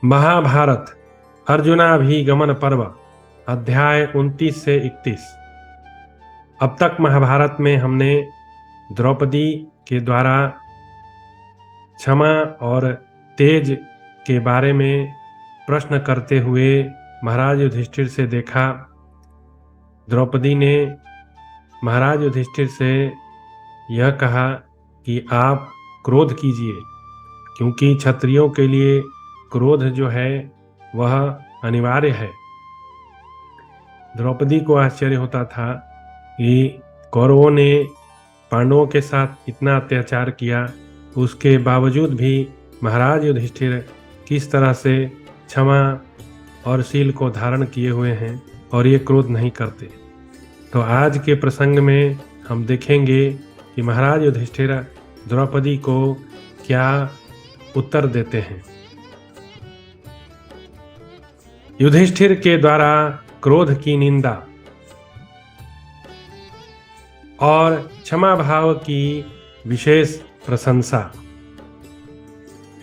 महाभारत अर्जुनाभिगमन पर्व अध्याय 29 से 31। अब तक महाभारत में हमने द्रौपदी के द्वारा क्षमा और तेज के बारे में प्रश्न करते हुए महाराज युधिष्ठिर से देखा। द्रौपदी ने महाराज युधिष्ठिर से यह कहा कि आप क्रोध कीजिए, क्योंकि क्षत्रियों के लिए क्रोध जो है वह अनिवार्य है। द्रौपदी को आश्चर्य होता था कि कौरवों ने पांडवों के साथ इतना अत्याचार किया, उसके बावजूद भी महाराज युधिष्ठिर किस तरह से क्षमा और शील को धारण किए हुए हैं और ये क्रोध नहीं करते। तो आज के प्रसंग में हम देखेंगे कि महाराज युधिष्ठिर द्रौपदी को क्या उत्तर देते हैं। युधिष्ठिर के द्वारा क्रोध की निंदा और क्षमा भाव की विशेष प्रशंसा।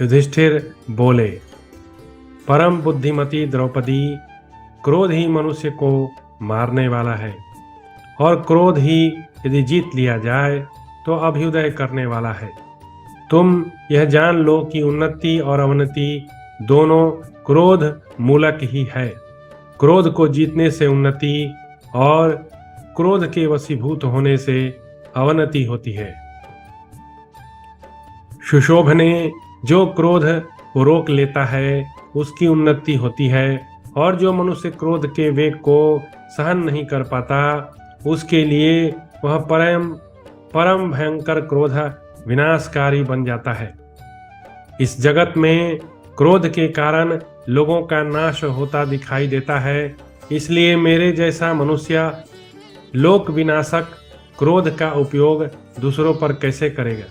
युधिष्ठिर बोले, परम बुद्धिमती द्रौपदी, क्रोध ही मनुष्य को मारने वाला है और क्रोध ही यदि जीत लिया जाए तो अभ्युदय करने वाला है। तुम यह जान लो कि उन्नति और अवनति दोनों क्रोध मूलक ही है। क्रोध को जीतने से उन्नति और क्रोध के वशीभूत होने से अवनति होती है। सुशोभ ने जो क्रोध को रोक लेता है उसकी उन्नति होती है, और जो मनुष्य क्रोध के वेग को सहन नहीं कर पाता उसके लिए वह परम भयंकर क्रोध विनाशकारी बन जाता है। इस जगत में क्रोध के कारण लोगों का नाश होता दिखाई देता है, इसलिए मेरे जैसा मनुष्य लोक विनाशक क्रोध का उपयोग दूसरों पर कैसे करेगा।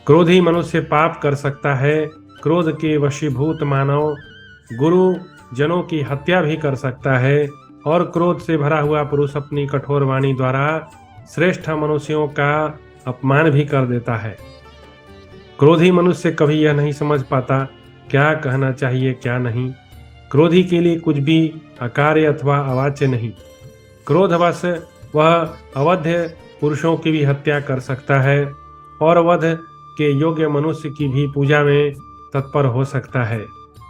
क्रोधी मनुष्य पाप कर सकता है। क्रोध के वशीभूत मानव गुरु जनों की हत्या भी कर सकता है, और क्रोध से भरा हुआ पुरुष अपनी कठोर वाणी द्वारा श्रेष्ठ मनुष्यों का अपमान भी कर देता है। क्रोधी मनुष्य कभी यह नहीं समझ पाता क्या कहना चाहिए क्या नहीं। क्रोधी के लिए कुछ भी अकार्य अथवा अवाच्य नहीं। क्रोधवश वह अवध्य पुरुषों की भी हत्या कर सकता है और वध के योग्य मनुष्य की भी पूजा में तत्पर हो सकता है।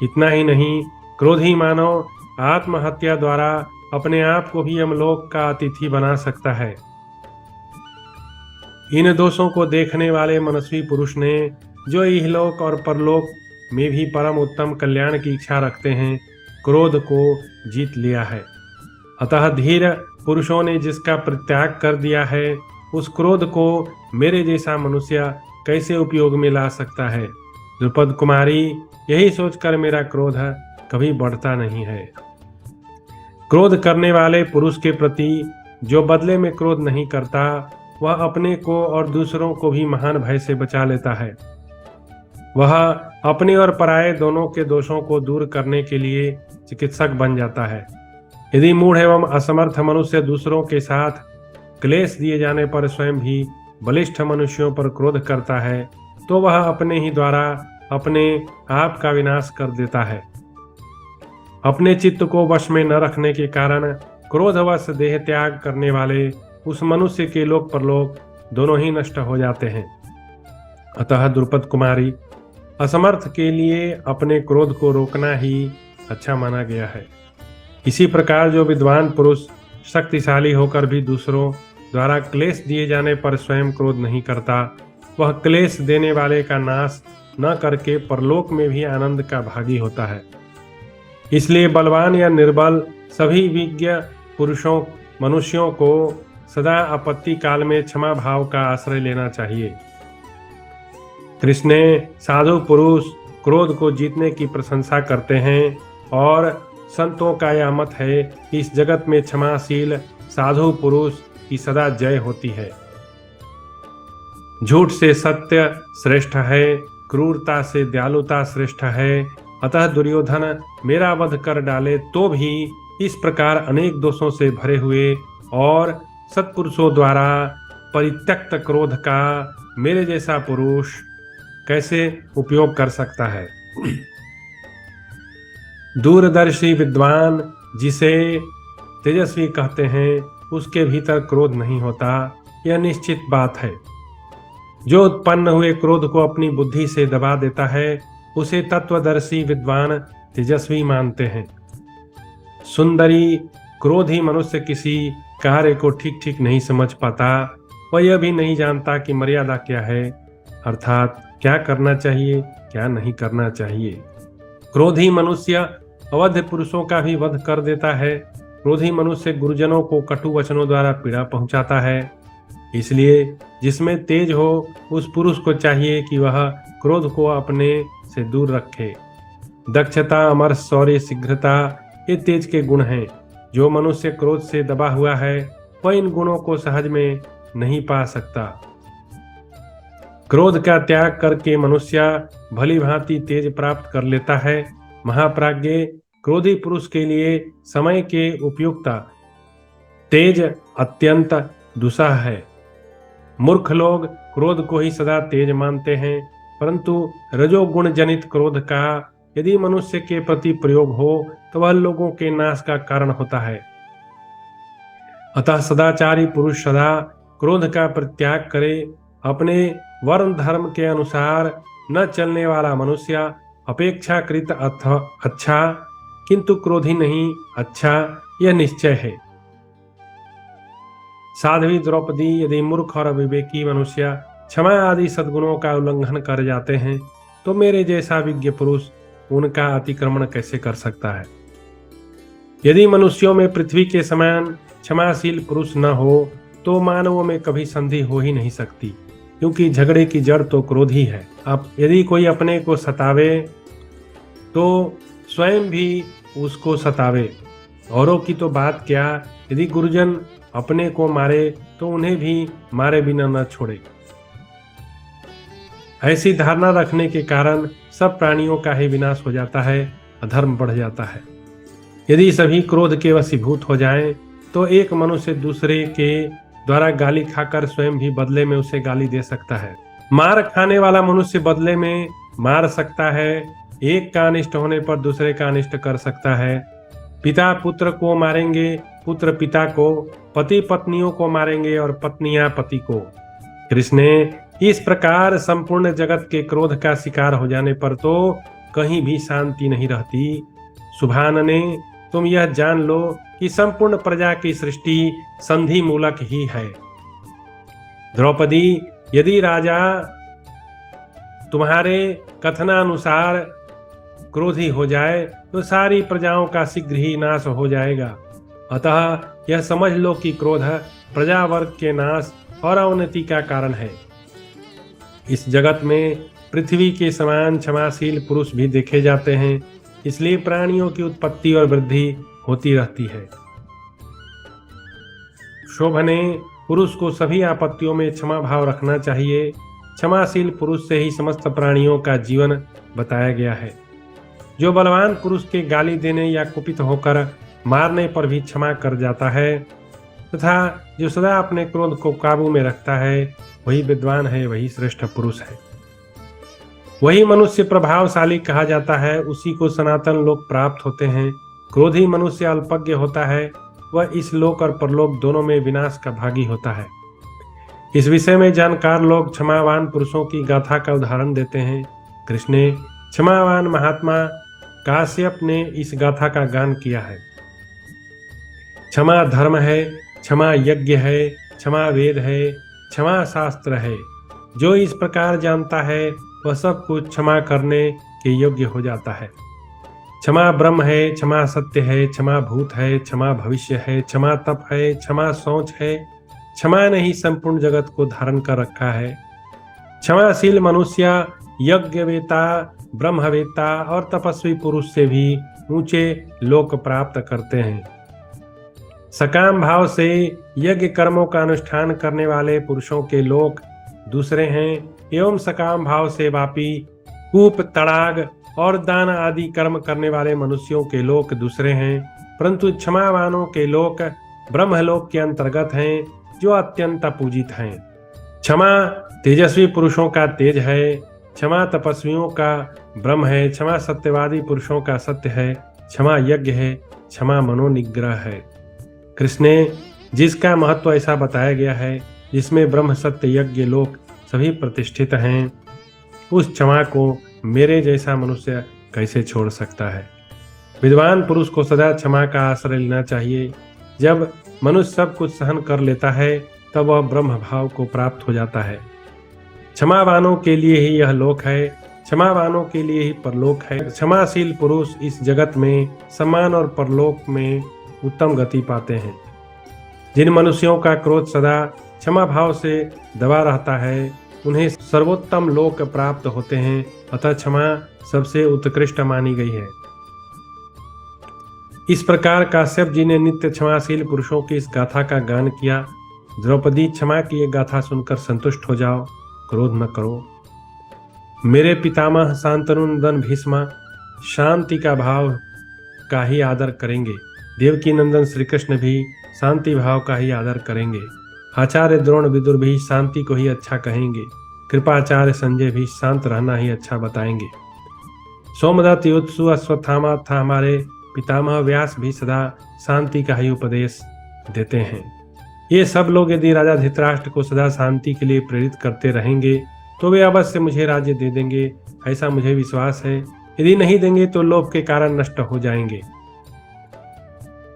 इतना ही नहीं, क्रोधी मानव आत्महत्या द्वारा अपने आप को भी यमलोक का अतिथि बना सकता है। इन दोषों को देखने वाले मनस्वी पुरुष ने, जो इहलोक और परलोक में भी परम उत्तम कल्याण की इच्छा रखते हैं, क्रोध को जीत लिया है। अतः धीर पुरुषों ने जिसका परित्याग कर दिया है, उस क्रोध को मेरे जैसा मनुष्य कैसे उपयोग में ला सकता है। द्रुपद कुमारी, यही सोचकर मेरा क्रोध कभी बढ़ता नहीं है। क्रोध करने वाले पुरुष के प्रति जो बदले में क्रोध नहीं करता, वह अपने को और दूसरों को भी महान भय से बचा लेता है। वह अपने और पराये दोनों के दोषों को दूर करने के लिए चिकित्सक बन जाता है। यदि मूढ़ एवं असमर्थ मनुष्य दूसरों के साथ क्लेश दिए जाने पर स्वयं भी बलिष्ठ मनुष्यों पर क्रोध करता है, तो वह अपने ही द्वारा अपने आप का विनाश कर देता है। अपने चित्त को वश में न रखने के कारण क्रोधवश देह त्याग करने वाले उस मनुष्य के लोक परलोक दोनों ही नष्ट हो जाते हैं। अतः द्रुपद कुमारी, असमर्थ के लिए अपने क्रोध को रोकना ही अच्छा माना गया है। इसी प्रकार जो विद्वान पुरुष शक्तिशाली होकर भी दूसरों द्वारा क्लेश दिए जाने पर स्वयं क्रोध नहीं करता, वह क्लेश देने वाले का नाश न करके परलोक में भी आनंद का भागी होता है। इसलिए बलवान या निर्बल सभी विज्ञ पुरुषों मनुष्यों को सदा आपत्ति काल में क्षमा भाव का आश्रय लेना चाहिए। कृष्ण साधु पुरुष क्रोध को जीतने की प्रशंसा करते हैं, और संतों का यह मत है कि इस जगत में क्षमाशील साधु पुरुष की सदा जय होती है। झूठ से सत्य श्रेष्ठ है, क्रूरता से दयालुता श्रेष्ठ है। अतः दुर्योधन मेरा वध कर डाले तो भी इस प्रकार अनेक दोषों से भरे हुए और सत्पुरुषों द्वारा परित्यक्त क्रोध का मेरे जैसा पुरुष कैसे उपयोग कर सकता है। दूरदर्शी विद्वान जिसे तेजस्वी कहते हैं उसके भीतर क्रोध नहीं होता, यह निश्चित बात है। जो उत्पन्न हुए क्रोध को अपनी बुद्धि से दबा देता है उसे तत्वदर्शी विद्वान तेजस्वी मानते हैं। सुंदरी क्रोधी मनुष्य किसी कार्य को ठीक ठीक नहीं समझ पाता, वह यह भी नहीं जानता कि मर्यादा क्या है, अर्थात क्या करना चाहिए क्या नहीं करना चाहिए। क्रोधी मनुष्य अवध पुरुषों का भी वध कर देता है। क्रोधी मनुष्य गुरुजनों को कटु वचनों द्वारा पीड़ा पहुंचाता है। इसलिए जिसमें तेज हो उस पुरुष को चाहिए कि वह क्रोध को अपने से दूर रखे। दक्षता, अमर, शौर्य, शीघ्रता ये तेज के गुण हैं। जो मनुष्य क्रोध से दबा हुआ है वह इन गुणों को सहज में नहीं पा सकता। क्रोध का त्याग करके मनुष्य भली भांति तेज प्राप्त कर लेता है। महाप्राज्ञ क्रोधी पुरुष के लिए समय के उपयुक्त तेज अत्यंत दुस्सह है। मूर्ख लोग क्रोध को ही सदा तेज मानते हैं, परंतु रजोगुण जनित क्रोध का यदि मनुष्य के प्रति प्रयोग हो तो वह लोगों के नाश का कारण होता है। अतः सदाचारी पुरुष सदा क्रोध का परित्याग करे। अपने वर्ण धर्म के अनुसार न चलने वाला मनुष्य अपेक्षाकृत अच्छा, किंतु क्रोधी नहीं अच्छा, यह निश्चय है। साध्वी द्रौपदी यदि मूर्ख और अविवेकी मनुष्य क्षमा आदि सद्गुणों का उल्लंघन कर जाते हैं तो मेरे जैसा विज्ञ पुरुष उनका अतिक्रमण कैसे कर सकता है। यदि मनुष्यों में पृथ्वी के समान क्षमाशील पुरुष न हो तो मानवों में कभी संधि हो ही नहीं सकती, क्योंकि झगड़े की जड़ तो क्रोध ही है। अब यदि कोई अपने को सतावे तो स्वयं भी उसको सतावे, औरों की तो बात क्या, यदि गुरुजन अपने को मारे तो उन्हें भी मारे बिना न छोड़े। ऐसी धारणा रखने के कारण सब प्राणियों का ही विनाश हो जाता है, अधर्म बढ़ जाता है। यदि सभी क्रोध के वशीभूत हो जाएं तो एक मनुष्य दूसरे के द्वारा गाली खाकर स्वयं भी बदले में उसे गाली दे सकता है। मार खाने वाला मनुष्य बदले में मार सकता है, एक का अनिष्ट होने पर दूसरे का अनिष्ट कर सकता है। पिता पुत्र को मारेंगे, पुत्र पिता को, पति पत्नियों को मारेंगे और पत्नियां पति को। कृष्ण इस प्रकार संपूर्ण जगत के क्रोध का शिकार हो जाने पर तो कहीं भी शांति नहीं रहती। सुभानने, तुम यह जान लो कि संपूर्ण प्रजा की सृष्टि संधि मूलक ही है। द्रौपदी, यदि राजा तुम्हारे कथनानुसार क्रोधी हो जाए तो सारी प्रजाओं का शीघ्र ही नाश हो जाएगा। अतः यह समझ लो कि क्रोध प्रजा वर्ग के नाश और अवनति का कारण है। इस जगत में पृथ्वी के समान क्षमाशील पुरुष भी देखे जाते हैं, इसलिए प्राणियों की उत्पत्ति और वृद्धि होती रहती है। शोभने, पुरुष को सभी आपत्तियों में क्षमा भाव रखना चाहिए। क्षमाशील पुरुष से ही समस्त प्राणियों का जीवन बताया गया है। जो बलवान पुरुष के गाली देने या कुपित होकर मारने पर भी क्षमा कर जाता है तथा जो सदा अपने क्रोध को काबू में रखता है वही विद्वान है, वही श्रेष्ठ पुरुष है। वही मनुष्य प्रभावशाली कहा जाता है, उसी को सनातन लोक प्राप्त होते हैं। क्रोधी मनुष्य अल्पज्ञ होता है, वह इस लोक और परलोक दोनों में विनाश का भागी होता है। इस विषय में जानकार लोग क्षमावान पुरुषों की गाथा का उदाहरण देते हैं। कृष्ण क्षमावान महात्मा काश्यप ने इस गाथा का गान किया है। क्षमा धर्म है, क्षमा यज्ञ है, क्षमा वेद है, क्षमा शास्त्र है। जो इस प्रकार जानता है वह सब कुछ क्षमा करने के योग्य हो जाता है। क्षमा ब्रह्म है, क्षमा सत्य है, क्षमा भूत है, क्षमा भविष्य है, क्षमा तप है, क्षमा सोच है। क्षमा ने ही संपूर्ण जगत को धारण कर रखा है। क्षमाशील मनुष्य यज्ञवेता, ब्रह्मवेता और तपस्वी पुरुष से भी ऊंचे लोक प्राप्त करते हैं। सकाम भाव से यज्ञ कर्मों का अनुष्ठान करने वाले पुरुषों के लोक दूसरे हैं एवं सकाम भाव से वापी कूप, तड़ाग और दान आदि कर्म करने वाले मनुष्यों के लोक दूसरे हैं। परंतु क्षमावानों के लोक ब्रह्मलोक के अंतर्गत हैं, जो अत्यंत पूजित हैं। क्षमा तेजस्वी पुरुषों का तेज है, क्षमा तपस्वियों का ब्रह्म है, क्षमा सत्यवादी पुरुषों का सत्य है, क्षमा यज्ञ है, क्षमा मनोनिग्रह है। कृष्ण ने जिसका महत्व ऐसा बताया गया है, जिसमें ब्रह्म सत्य यज्ञ लोक सभी प्रतिष्ठित हैं, उस क्षमा को मेरे जैसा मनुष्य कैसे छोड़ सकता है। विद्वान पुरुष को सदा क्षमा का आश्रय लेना चाहिए। जब मनुष्य सब कुछ सहन कर लेता है, तब वह ब्रह्म भाव को प्राप्त हो जाता है। क्षमावानों के लिए ही यह लोक है, क्षमावानों के लिए ही परलोक है। क्षमाशील पुरुष इस जगत में सम्मान और परलोक में उत्तम गति पाते हैं। जिन मनुष्यों का क्रोध सदा क्षमा भाव से दबा रहता है, उन्हें सर्वोत्तम लोक प्राप्त होते हैं। अतः क्षमा सबसे उत्कृष्ट मानी गई है। इस प्रकार काश्यप जी ने नित्य क्षमाशील पुरुषों की इस गाथा का गान किया। द्रौपदी, क्षमा की ये गाथा सुनकर संतुष्ट हो जाओ, क्रोध न करो। मेरे पितामह शांतनु नंदन भीष्म शांति का भाव का ही आदर करेंगे। देवकी नंदन श्री कृष्ण भी शांति भाव का ही आदर करेंगे। आचार्य द्रोण विदुर भी शांति को ही अच्छा कहेंगे। कृपाचार्य संजय भी शांत रहना ही अच्छा बताएंगे। सोमदत्त, युत्सु, अश्वत्थामा तथा हमारे पितामह व्यास भी सदा शांति का ही उपदेश देते हैं। ये सब लोग यदि राजा धृतराष्ट्र को सदा शांति के लिए प्रेरित करते रहेंगे, तो वे अवश्य मुझे राज्य दे देंगे, ऐसा मुझे विश्वास है। यदि नहीं देंगे तो लोभ के कारण नष्ट हो जाएंगे।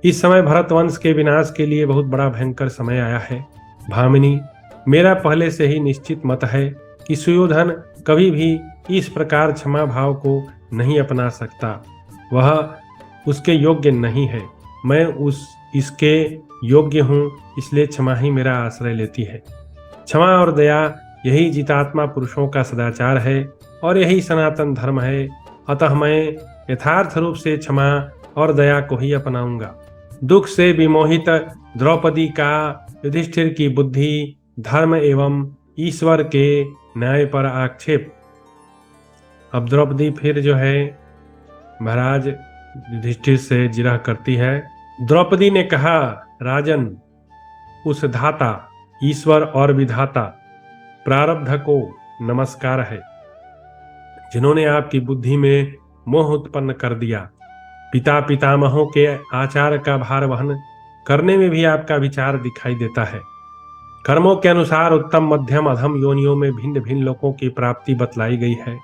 इस समय भरत वंश के विनाश के लिए बहुत बड़ा भयंकर समय आया है। भामिनी, मेरा पहले से ही निश्चित मत है कि सुयोधन कभी भी इस प्रकार क्षमा भाव को नहीं अपना सकता। वह उसके योग्य नहीं है। मैं इसके योग्य हूँ, इसलिए क्षमा ही मेरा आश्रय लेती है। क्षमा और दया यही जितात्मा पुरुषों का सदाचार है और यही सनातन धर्म है। अतः मैं यथार्थ रूप से क्षमा और दया को ही अपनाऊंगा। दुख से विमोहित द्रौपदी का युधिष्ठिर की बुद्धि, धर्म एवं ईश्वर के न्याय पर आक्षेप। अब द्रौपदी फिर जो है महाराज युधिष्ठिर से जिरह करती है। द्रौपदी ने कहा, राजन, उस धाता, ईश्वर और विधाता प्रारब्ध को नमस्कार है, जिन्होंने आपकी बुद्धि में मोह उत्पन्न कर दिया। पिता पितामहों के आचार का भार वहन करने में भी आपका विचार दिखाई देता है। कर्मों के अनुसार उत्तम, मध्यम, अधम योनियों में भिन्न भिन्न लोकों की प्राप्ति बतलाई गई है।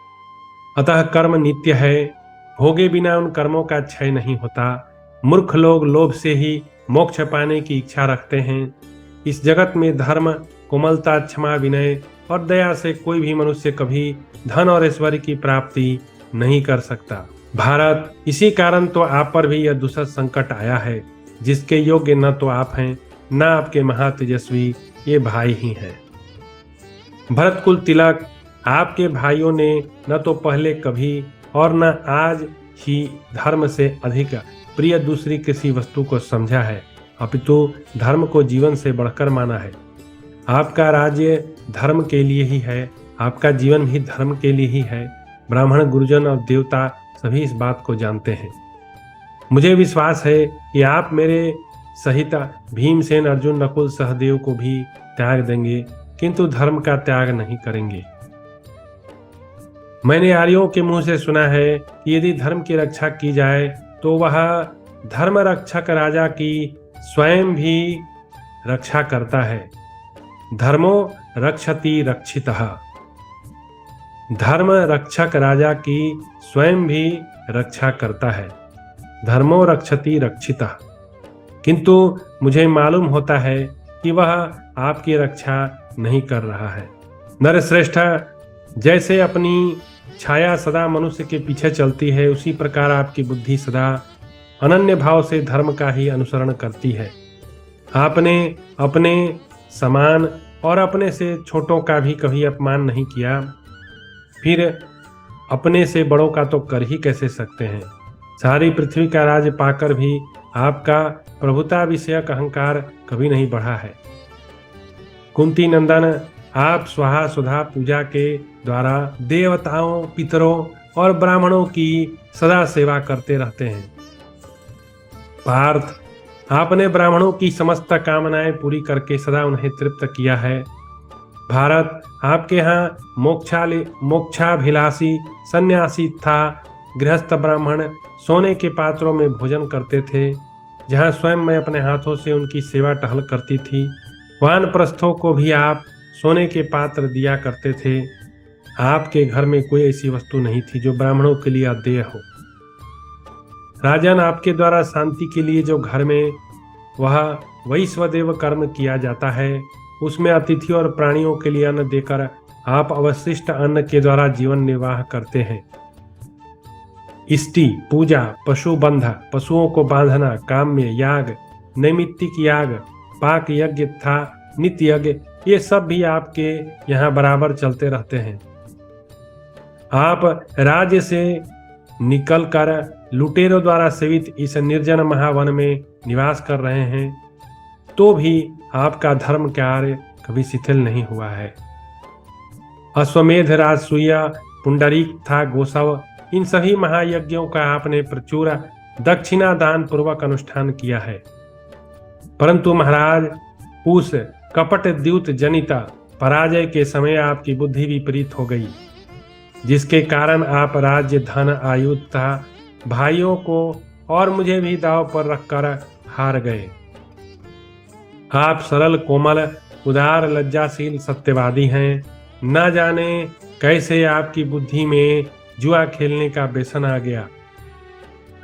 अतः कर्म नित्य है, भोगे बिना उन कर्मों का क्षय नहीं होता। मूर्ख लोग लोभ से ही मोक्ष पाने की इच्छा रखते हैं। इस जगत में धर्म, कोमलता, क्षमा, विनय और दया से कोई भी मनुष्य कभी धन और ऐश्वर्य की प्राप्ति नहीं कर सकता। भारत, इसी कारण तो आप पर भी यह दुष्ट संकट आया है, जिसके योग्य न तो आप हैं, न आपके महातेजस्वी ये भाई ही हैं। भरत कुल तिलक, आपके भाइयों ने न तो पहले कभी और न आज ही धर्म से अधिक प्रिय दूसरी किसी वस्तु को समझा है, अपितु धर्म को जीवन से बढ़कर माना है। आपका राज्य धर्म के लिए ही है, आपका जीवन भी धर्म के लिए ही है। ब्राह्मण, गुरुजन और देवता सभी इस बात को जानते हैं। मुझे विश्वास है कि आप मेरे सहित भीमसेन, अर्जुन, नकुल, सहदेव को भी त्याग देंगे, किंतु धर्म का त्याग नहीं करेंगे। मैंने आर्यों के मुंह से सुना है कि यदि धर्म की रक्षा की जाए तो वह धर्म रक्षक राजा की स्वयं भी रक्षा करता है। धर्मो रक्षति रक्षितः। धर्म रक्षक राजा की स्वयं भी रक्षा करता है। धर्मो रक्षति रक्षितः। किंतु मुझे मालूम होता है कि वह आपकी रक्षा नहीं कर रहा है। नरश्रेष्ठ, जैसे अपनी छाया सदा मनुष्य के पीछे चलती है, उसी प्रकार आपकी बुद्धि सदा अनन्य भाव से धर्म का ही अनुसरण करती है। आपने अपने समान और अपने से छोटों का भी कभी अपमान नहीं किया, फिर अपने से बड़ों का तो कर ही कैसे सकते हैं। सारी पृथ्वी का राज पाकर भी आपका प्रभुता विषयक अहंकार कभी नहीं बढ़ा है। कुंती नंदन, आप स्वाहा सुधा पूजा के द्वारा देवताओं, पितरों और ब्राह्मणों की सदा सेवा करते रहते हैं। पार्थ, आपने ब्राह्मणों की समस्त कामनाएं पूरी करके सदा उन्हें तृप्त किया है। भारत, आपके यहाँ मोक्षाभिलाषी सन्यासी था गृहस्थ ब्राह्मण सोने के पात्रों में भोजन करते थे, जहाँ स्वयं मैं अपने हाथों से उनकी सेवा टहल करती थी। वानप्रस्थों को भी आप सोने के पात्र दिया करते थे। आपके घर में कोई ऐसी वस्तु नहीं थी जो ब्राह्मणों के लिए अदेय हो। राजन, आपके द्वारा शांति के लिए जो घर में वह वैश्वदेव कर्म किया जाता है, उसमें अतिथि और प्राणियों के लिए अन्न देकर आप अवशिष्ट अन्न के द्वारा जीवन निर्वाह करते हैं। इष्टि पूजा, पशु बंध, पशुओं को बांधना, काम्य याग, नैमित्तिक याग, पाक यज्ञ था नित्य यज्ञ, ये सब भी आपके यहाँ बराबर चलते रहते हैं। आप राज्य से निकलकर लुटेरों द्वारा सेवित इस निर्जन महावन में निवास कर रहे हैं, तो भी आपका धर्म कार्य कभी शिथिल नहीं हुआ है। अश्वमेध, राजसूया, पुंडरीक था गोसव, इन सभी महायज्ञों का आपने प्रचुर दक्षिणा दान पूर्वक अनुष्ठान किया है। परंतु महाराज, उस कपट द्यूत जनिता पराजय के समय आपकी बुद्धि विपरीत हो गई, जिसके कारण आप राज्य, धन, आयु तथा भाइयों को और मुझे भी दांव पर रखकर हार गए। आप सरल, कोमल, उदार, लज्जाशील, सत्यवादी हैं। न जाने कैसे आपकी बुद्धि में जुआ खेलने का व्यसन आ गया।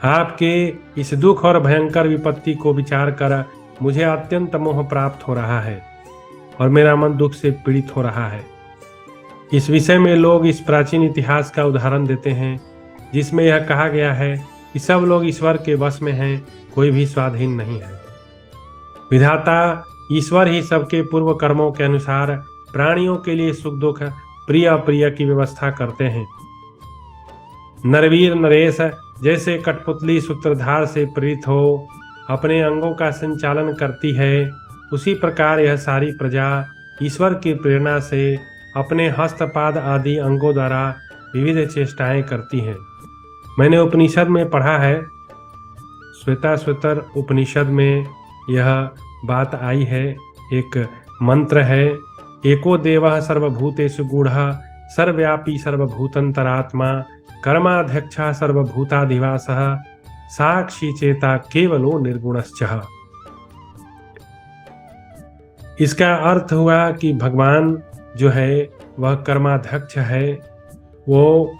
आपके इस दुख और भयंकर विपत्ति को विचार कर मुझे अत्यंत मोह प्राप्त हो रहा है और मेरा मन दुख से पीड़ित हो रहा है। इस विषय में लोग इस प्राचीन इतिहास का उदाहरण देते हैं, जिसमें यह कहा गया है कि सब लोग ईश्वर के वश में हैं, कोई भी स्वाधीन नहीं है। विधाता ईश्वर ही सबके पूर्व कर्मों के अनुसार प्राणियों के लिए सुख दुख, प्रिय अप्रिय की व्यवस्था करते हैं। नरवीर नरेश जैसे कठपुतली सूत्रधार से प्रेरित हो अपने अंगों का संचालन करती है, उसी प्रकार यह सारी प्रजा ईश्वर की प्रेरणा से अपने हस्तपाद आदि अंगों द्वारा विविध चेष्टाएं करती है। मैंने उपनिषद में पढ़ा है, श्वेताश्वतर उपनिषद में यह बात आई है। एक मंत्र है, एको देवः सर्वभूतेषु गूढ़ः सर्वव्यापी सर्वभूतंतरात्मा कर्माध्यक्षः सर्वभूताधिवासः साक्षी चेता केवलो निर्गुणश्च। इसका अर्थ हुआ कि भगवान जो है वह कर्माध्यक्ष है, वो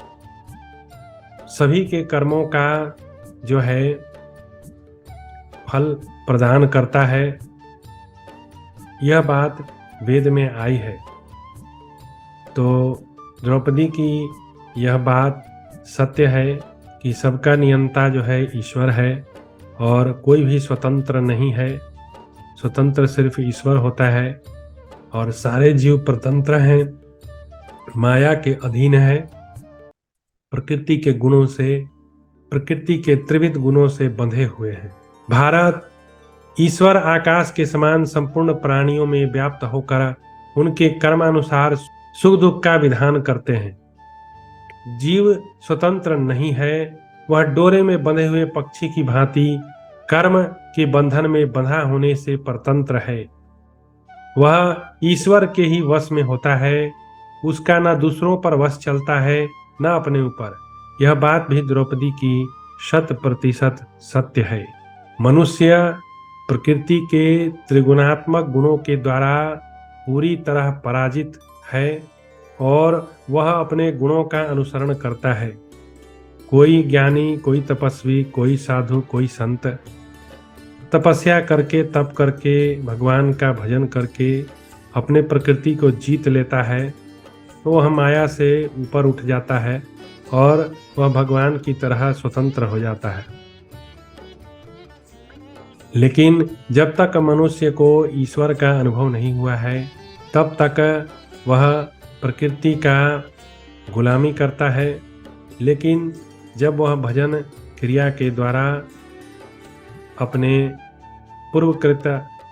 सभी के कर्मों का जो है फल प्रदान करता है। यह बात वेद में आई है। तो द्रौपदी की यह बात सत्य है कि सबका नियंता जो है ईश्वर है और कोई भी स्वतंत्र नहीं है। स्वतंत्र सिर्फ ईश्वर होता है और सारे जीव परतंत्र हैं, माया के अधीन है, प्रकृति के गुणों से, प्रकृति के त्रिविध गुणों से बंधे हुए हैं। भारत, ईश्वर आकाश के समान संपूर्ण प्राणियों में व्याप्त होकर उनके कर्मानुसार सुख दुख का विधान करते हैं। जीव स्वतंत्र नहीं है, वह डोरे में बंधे हुए पक्षी की भांति कर्म के बंधन में बंधा होने से परतंत्र है। वह ईश्वर के ही वश में होता है, उसका न दूसरों पर वश चलता है न अपने ऊपर। यह बात भी द्रौपदी की 100% सत्य है। मनुष्य प्रकृति के त्रिगुणात्मक गुणों के द्वारा पूरी तरह पराजित है और वह अपने गुणों का अनुसरण करता है। कोई ज्ञानी, कोई तपस्वी, कोई साधु, कोई संत तपस्या करके, तप करके, भगवान का भजन करके अपने प्रकृति को जीत लेता है, तो वह माया से ऊपर उठ जाता है और वह भगवान की तरह स्वतंत्र हो जाता है। लेकिन जब तक मनुष्य को ईश्वर का अनुभव नहीं हुआ है, तब तक वह प्रकृति का गुलामी करता है। लेकिन जब वह भजन क्रिया के द्वारा अपने पूर्वकृत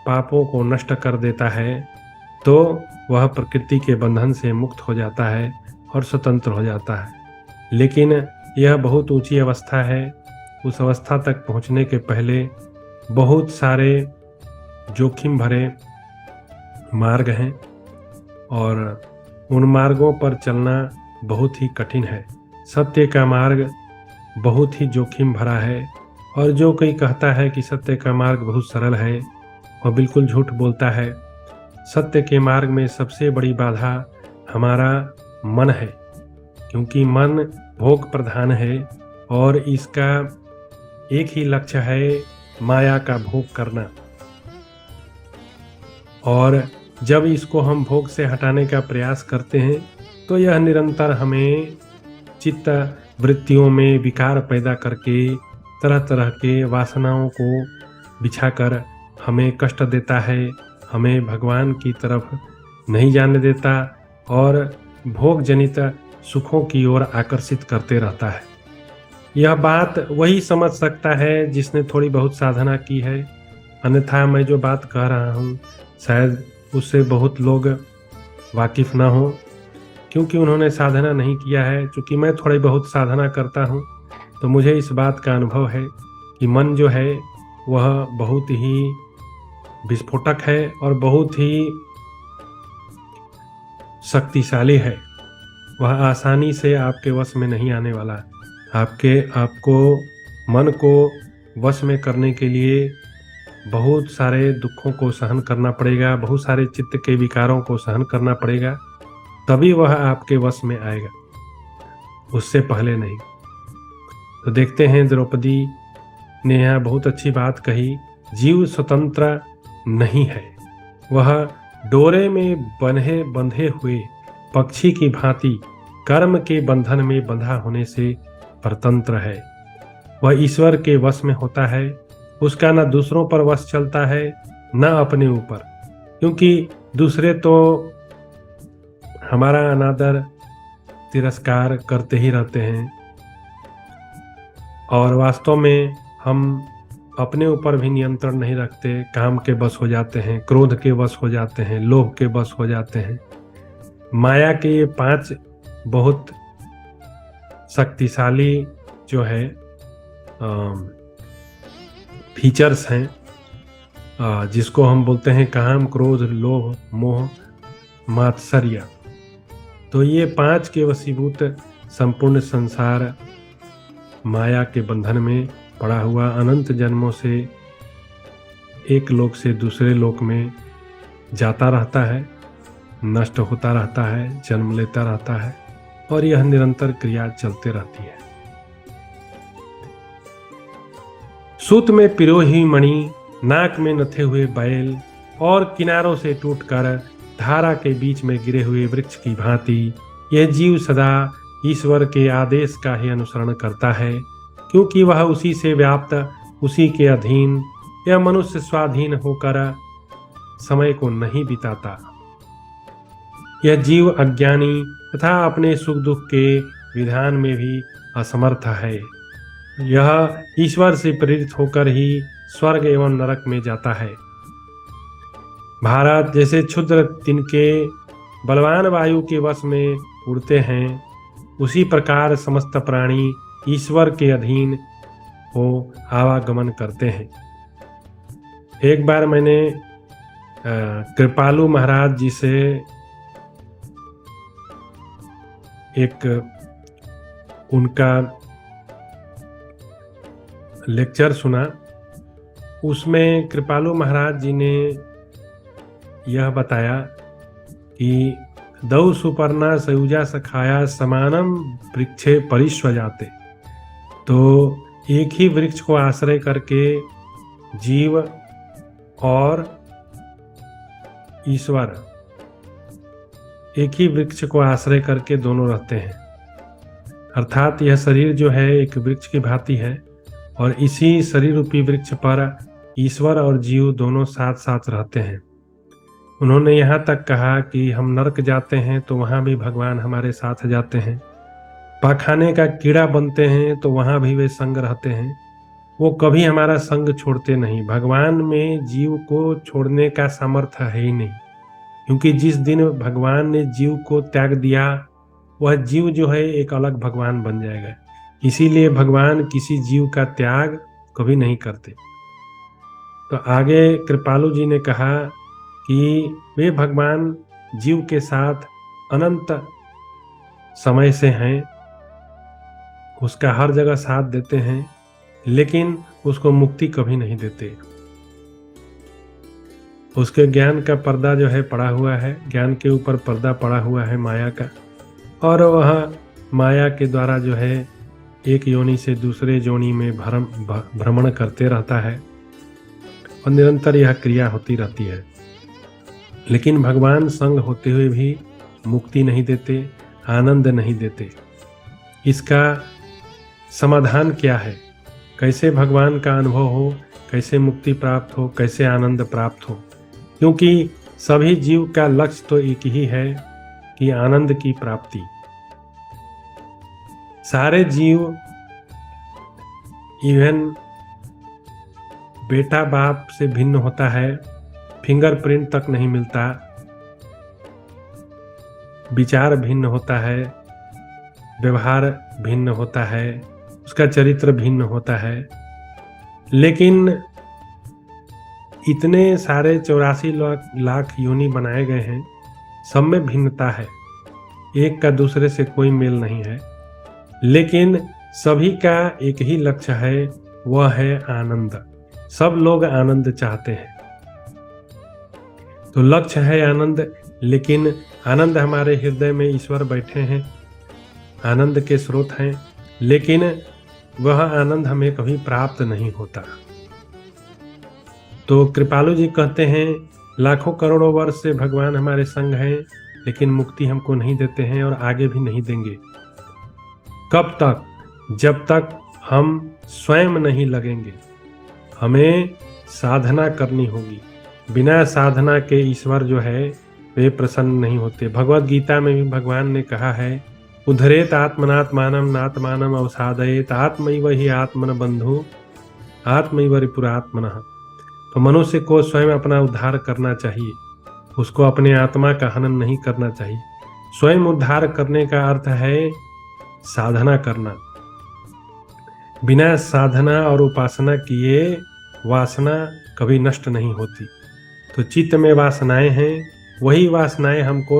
पापों को नष्ट कर देता है, तो वह प्रकृति के बंधन से मुक्त हो जाता है और स्वतंत्र हो जाता है। लेकिन यह बहुत ऊंची अवस्था है। उस अवस्था तक पहुंचने के पहले बहुत सारे जोखिम भरे मार्ग हैं और उन मार्गों पर चलना बहुत ही कठिन है। सत्य का मार्ग बहुत ही जोखिम भरा है, और जो कोई कहता है कि सत्य का मार्ग बहुत सरल है, वह बिल्कुल झूठ बोलता है। सत्य के मार्ग में सबसे बड़ी बाधा हमारा मन है, क्योंकि मन भोग प्रधान है और इसका एक ही लक्ष्य है, माया का भोग करना। और जब इसको हम भोग से हटाने का प्रयास करते हैं तो यह निरंतर हमें चित्त वृत्तियों में विकार पैदा करके तरह तरह के वासनाओं को बिछाकर हमें कष्ट देता है, हमें भगवान की तरफ नहीं जाने देता और भोग जनित सुखों की ओर आकर्षित करते रहता है। यह बात वही समझ सकता है जिसने थोड़ी बहुत साधना की है, अन्यथा मैं जो बात कह रहा हूँ शायद उससे बहुत लोग वाकिफ ना हो, क्योंकि उन्होंने साधना नहीं किया है। चूँकि मैं थोड़ी बहुत साधना करता हूँ तो मुझे इस बात का अनुभव है कि मन जो है वह बहुत ही विस्फोटक है और बहुत ही शक्तिशाली है। वह आसानी से आपके वश में नहीं आने वाला। आपको मन को वश में करने के लिए बहुत सारे दुखों को सहन करना पड़ेगा, बहुत सारे चित्त के विकारों को सहन करना पड़ेगा, तभी वह आपके वश में आएगा, उससे पहले नहीं। तो देखते हैं, द्रौपदी ने यहाँ बहुत अच्छी बात कही, जीव स्वतंत्र नहीं है, वह डोरे में बंधे हुए पक्षी की भांति कर्म के बंधन में बंधा होने से परतंत्र है। वह ईश्वर के वश में होता है, उसका न दूसरों पर वश चलता है न अपने ऊपर, क्योंकि दूसरे तो हमारा अनादर तिरस्कार करते ही रहते हैं और वास्तव में हम अपने ऊपर भी नियंत्रण नहीं रखते, काम के बस हो जाते हैं, क्रोध के वश हो जाते हैं, लोभ के बस हो जाते हैं। माया के ये 5 बहुत शक्तिशाली जो है फीचर्स हैं, जिसको हम बोलते हैं काम, क्रोध, लोभ, मोह, मात्सर्य। तो ये 5 के वशीभूत संपूर्ण संसार माया के बंधन में पड़ा हुआ अनंत जन्मों से एक लोक से दूसरे लोक में जाता रहता है, नष्ट होता रहता है, जन्म लेता रहता है, और यह निरंतर क्रिया चलते रहती है। सूत में पिरोही मणि, नाक में नथे हुए बैल और किनारों से टूटकर धारा के बीच में गिरे हुए वृक्ष की भांति यह जीव सदा ईश्वर के आदेश का ही अनुसरण करता है, क्योंकि वह उसी से व्याप्त, उसी के अधीन, यह मनुष्य स्वाधीन होकर समय को नहीं बिताता। यह जीव अज्ञानी तथा अपने सुख दुख के विधान में भी असमर्थ है। यह ईश्वर से प्रेरित होकर ही स्वर्ग एवं नरक में जाता है। भारत जैसे क्षुद्र तिनके बलवान वायु के वश में उड़ते हैं, उसी प्रकार समस्त प्राणी ईश्वर के अधीन हो आवागमन करते हैं। एक बार मैंने कृपालु महाराज जी से एक उनका लेक्चर सुना। उसमें कृपालु महाराज जी ने यह बताया कि दौ सुपर्णा सयुजा सखाया समानम वृक्षे परिष्वजाते। तो एक ही वृक्ष को आश्रय करके जीव और ईश्वर एक ही वृक्ष को आश्रय करके दोनों रहते हैं। अर्थात यह शरीर जो है एक वृक्ष की भांति है और इसी शरीर रूपी वृक्ष पर ईश्वर और जीव दोनों साथ साथ रहते हैं। उन्होंने यहाँ तक कहा कि हम नरक जाते हैं तो वहाँ भी भगवान हमारे साथ जाते हैं, पाखाने का कीड़ा बनते हैं तो वहाँ भी वे संग रहते हैं, वो कभी हमारा संग छोड़ते नहीं। भगवान में जीव को छोड़ने का सामर्थ्य है ही नहीं, क्योंकि जिस दिन भगवान ने जीव को त्याग दिया वह जीव जो है एक अलग भगवान बन जाएगा। इसीलिए भगवान किसी जीव का त्याग कभी नहीं करते। तो आगे कृपालु जी ने कहा कि वे भगवान जीव के साथ अनंत समय से हैं उसका हर जगह साथ देते हैं, लेकिन उसको मुक्ति कभी नहीं देते। उसके ज्ञान का पर्दा जो है पड़ा हुआ है, ज्ञान के ऊपर पर्दा पड़ा हुआ है माया का, और वह माया के द्वारा जो है एक योनि से दूसरे योनि में भ्रमण करते रहता है और निरंतर यह क्रिया होती रहती है। लेकिन भगवान संग होते हुए भी मुक्ति नहीं देते, आनंद नहीं देते। इसका समाधान क्या है? कैसे भगवान का अनुभव हो, कैसे मुक्ति प्राप्त हो, कैसे आनंद प्राप्त हो? क्योंकि सभी जीव का लक्ष्य तो एक ही है कि आनंद की प्राप्ति। सारे जीव, इवन बेटा बाप से भिन्न होता है, फिंगरप्रिंट तक नहीं मिलता, विचार भिन्न होता है, व्यवहार भिन्न होता है, उसका चरित्र भिन्न होता है, लेकिन इतने सारे 84 लाख योनि बनाए गए हैं, सब में भिन्नता है, एक का दूसरे से कोई मेल नहीं है, लेकिन सभी का एक ही लक्ष्य है, वह है आनंद। सब लोग आनंद चाहते हैं, तो लक्ष्य है आनंद। लेकिन आनंद हमारे हृदय में ईश्वर बैठे हैं, आनंद के स्रोत हैं, लेकिन वह आनंद हमें कभी प्राप्त नहीं होता। तो कृपालु जी कहते हैं, लाखों करोड़ों वर्ष से भगवान हमारे संग हैं, लेकिन मुक्ति हमको नहीं देते हैं और आगे भी नहीं देंगे। कब तक? जब तक हम स्वयं नहीं लगेंगे। हमें साधना करनी होगी। बिना साधना के ईश्वर जो है वे प्रसन्न नहीं होते। भगवत गीता में भी भगवान ने कहा है, उद्धरेत आत्मनात्मानम नात्मानम अवसादयेत आत्मैव हि आत्मन बंधु आत्मैव रिपुरात्मनः। तो मनुष्य को स्वयं अपना उद्धार करना चाहिए, उसको अपने आत्मा का हनन नहीं करना चाहिए। स्वयं उद्धार करने का अर्थ है साधना करना। बिना साधना और उपासना किए वासना कभी नष्ट नहीं होती। तो चित्त में वासनाएं हैं, वही वासनाएं हमको,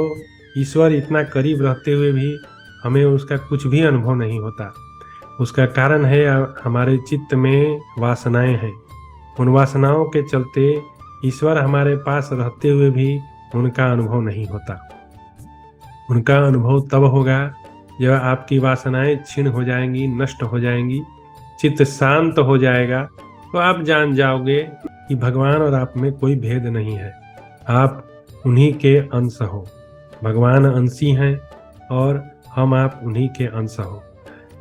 ईश्वर इतना करीब रहते हुए भी हमें उसका कुछ भी अनुभव नहीं होता। उसका कारण है हमारे चित्त में वासनाएं हैं। उन वासनाओं के चलते ईश्वर हमारे पास रहते हुए भी उनका अनुभव नहीं होता। उनका अनुभव तब होगा जब आपकी वासनाएं क्षीण हो जाएंगी, नष्ट हो जाएंगी, चित्त शांत हो जाएगा, तो आप जान जाओगे कि भगवान और आप में कोई भेद नहीं है, आप उन्हीं के अंश हो। भगवान अंशी हैं और हम आप उन्हीं के अंश हो।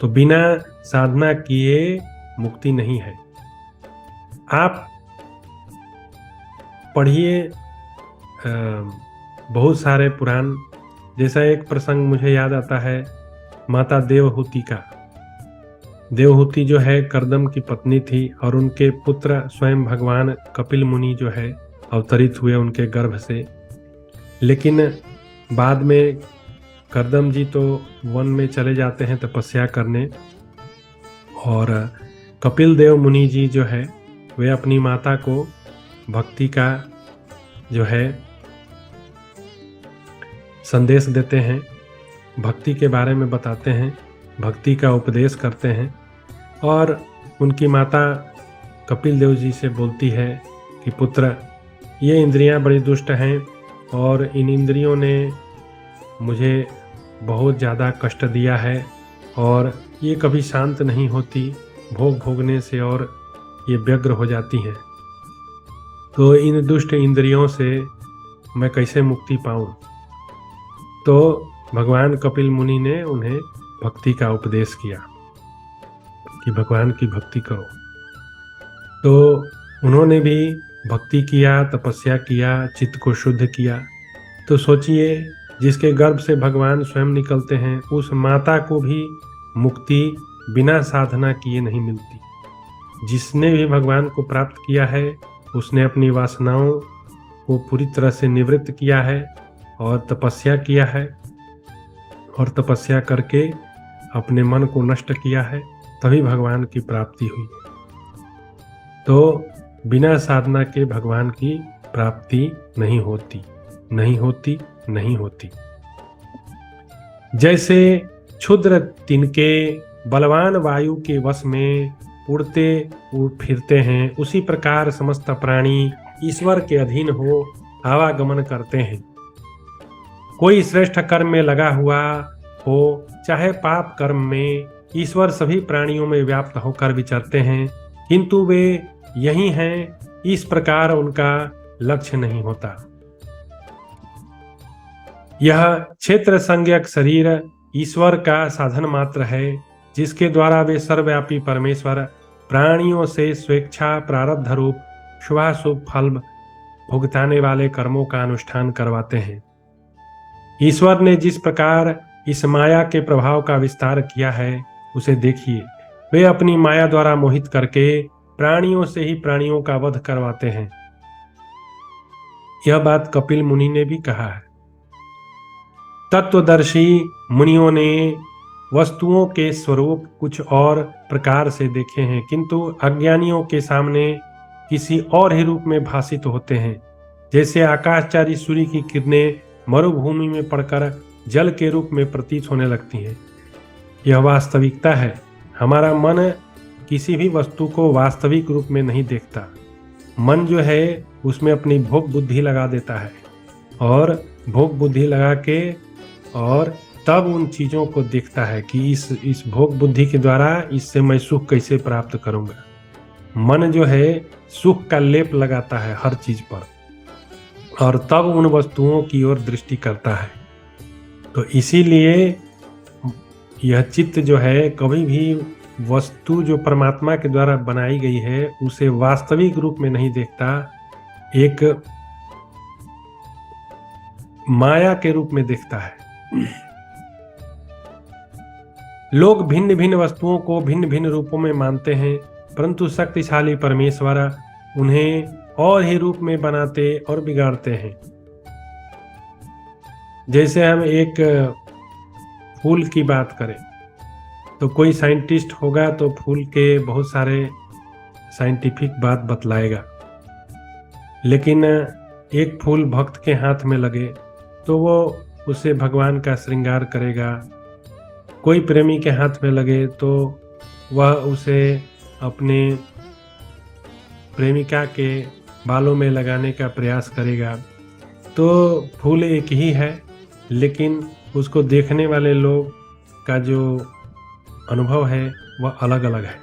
तो बिना साधना किए मुक्ति नहीं है। आप पढ़िए बहुत सारे पुराण, जैसा एक प्रसंग मुझे याद आता है माता देवहूति का। देवहूति जो है कर्दम की पत्नी थी और उनके पुत्र स्वयं भगवान कपिल मुनि जो है अवतरित हुए उनके गर्भ से। लेकिन बाद में कर्दम जी तो वन में चले जाते हैं तपस्या करने, और कपिल देव मुनि जी जो है वे अपनी माता को भक्ति का जो है संदेश देते हैं, भक्ति के बारे में बताते हैं, भक्ति का उपदेश करते हैं। और उनकी माता कपिल देव जी से बोलती है कि पुत्र, ये इंद्रियां बड़ी दुष्ट हैं और इन इंद्रियों ने मुझे बहुत ज़्यादा कष्ट दिया है और ये कभी शांत नहीं होती, भोग भोगने से और ये व्यग्र हो जाती हैं। तो इन दुष्ट इंद्रियों से मैं कैसे मुक्ति पाऊँ? तो भगवान कपिल मुनि ने उन्हें भक्ति का उपदेश किया कि भगवान की भक्ति करो। तो उन्होंने भी भक्ति किया, तपस्या किया, चित्त को शुद्ध किया। तो सोचिए, जिसके गर्भ से भगवान स्वयं निकलते हैं, उस माता को भी मुक्ति बिना साधना किए नहीं मिलती। जिसने भी भगवान को प्राप्त किया है उसने अपनी वासनाओं को पूरी तरह से निवृत्त किया है और तपस्या किया है, और तपस्या करके अपने मन को नष्ट किया है, तभी भगवान की प्राप्ति हुई। तो बिना साधना के भगवान की प्राप्ति नहीं होती, नहीं होती, नहीं होती। जैसे क्षुद्र तिनके बलवान वायु के वश में उड़ते फिरते हैं, उसी प्रकार समस्त प्राणी ईश्वर के अधीन हो आवागमन करते हैं। कोई श्रेष्ठ कर्म में लगा हुआ हो चाहे पाप कर्म में, ईश्वर सभी प्राणियों में व्याप्त होकर विचरते हैं, किंतु वे यही हैं, इस प्रकार उनका लक्ष्य नहीं होता। यह क्षेत्र संज्ञक शरीर ईश्वर का साधन मात्र है, जिसके द्वारा वे सर्वव्यापी परमेश्वर प्राणियों से स्वेच्छा प्रारब्ध रूप शुभाशुभ फल भुगताने वाले कर्मों का अनुष्ठान करवाते हैं। ईश्वर ने जिस प्रकार इस माया के प्रभाव का विस्तार किया है, उसे देखिए। वे अपनी माया द्वारा मोहित करके प्राणियों से ही प्राणियों का वध करवाते हैं। यह बात कपिल मुनि ने भी कहा है। तत्वदर्शी मुनियों ने वस्तुओं के स्वरूप कुछ और प्रकार से देखे हैं, किंतु अज्ञानियों के सामने किसी और ही रूप में भासित होते हैं। जैसे आकाशचारी सूर्य की किरणें मरुभूमि में पड़कर जल के रूप में प्रतीत होने लगती हैं। यह वास्तविकता है। हमारा मन किसी भी वस्तु को वास्तविक रूप में नहीं देखता। मन जो है उसमें अपनी भोग बुद्धि लगा देता है, और भोग बुद्धि लगा के और तब उन चीज़ों को देखता है कि इस भोग बुद्धि के द्वारा इससे मैं सुख कैसे प्राप्त करूंगा। मन जो है सुख का लेप लगाता है हर चीज पर, और तब उन वस्तुओं की ओर दृष्टि करता है। तो इसीलिए यह चित्त जो है कभी भी वस्तु जो परमात्मा के द्वारा बनाई गई है उसे वास्तविक रूप में नहीं देखता, एक माया के रूप में देखता है। लोग भिन्न भिन्न वस्तुओं को भिन्न भिन्न रूपों में मानते हैं, परंतु शक्तिशाली परमेश्वर उन्हें और ही रूप में बनाते और बिगाड़ते हैं। जैसे हम एक फूल की बात करें तो कोई साइंटिस्ट होगा तो फूल के बहुत सारे साइंटिफिक बात बतलाएगा, लेकिन एक फूल भक्त के हाथ में लगे तो वो उसे भगवान का श्रृंगार करेगा। कोई प्रेमी के हाथ में लगे तो वह उसे अपने प्रेमिका के बालों में लगाने का प्रयास करेगा। तो फूल एक ही है, लेकिन उसको देखने वाले लोग का जो अनुभव है वह अलग अलग है।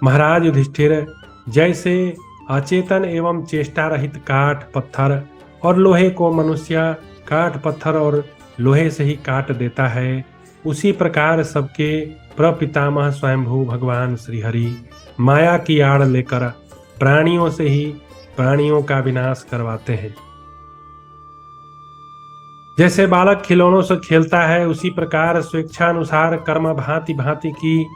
महाराज युधिष्ठिर, जैसे अचेतन एवं चेष्टा रहित काठ पत्थर और लोहे को मनुष्य काठ पत्थर और लोहे से ही काट देता है, उसी प्रकार सबके प्रपितामह स्वयंभू भगवान श्रीहरि माया की आड़ लेकर प्राणियों से ही प्राणियों का विनाश करवाते हैं। जैसे बालक खिलौनों से खेलता है, उसी प्रकार स्वेच्छानुसार कर्म भांति भांति की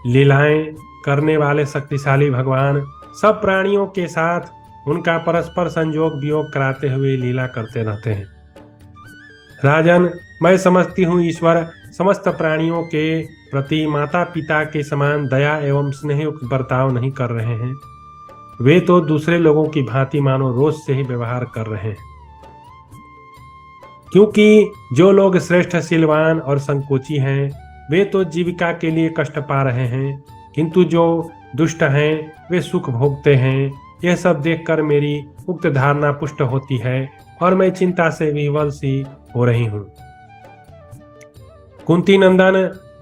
लीलाएं करने वाले शक्तिशाली भगवान सब प्राणियों के साथ उनका परस्पर संयोग वियोग कराते हुए लीला करते रहते हैं। राजन, मैं समझती हूँ ईश्वर समस्त प्राणियों के प्रति माता पिता के समान दया एवं स्नेहयुक्त बर्ताव नहीं कर रहे हैं। वे तो दूसरे लोगों की भांति मानो रोज से ही व्यवहार कर रहे हैं, क्योंकि जो लोग श्रेष्ठ शीलवान और संकोची हैं वे तो जीविका के लिए कष्ट पा रहे हैं, किंतु जो दुष्ट हैं वे सुख भोगते हैं। यह सब देखकर मेरी उक्त धारणा पुष्ट होती है और मैं चिंता से विह्वल सी हो रही हूँ। कुंती नंदन,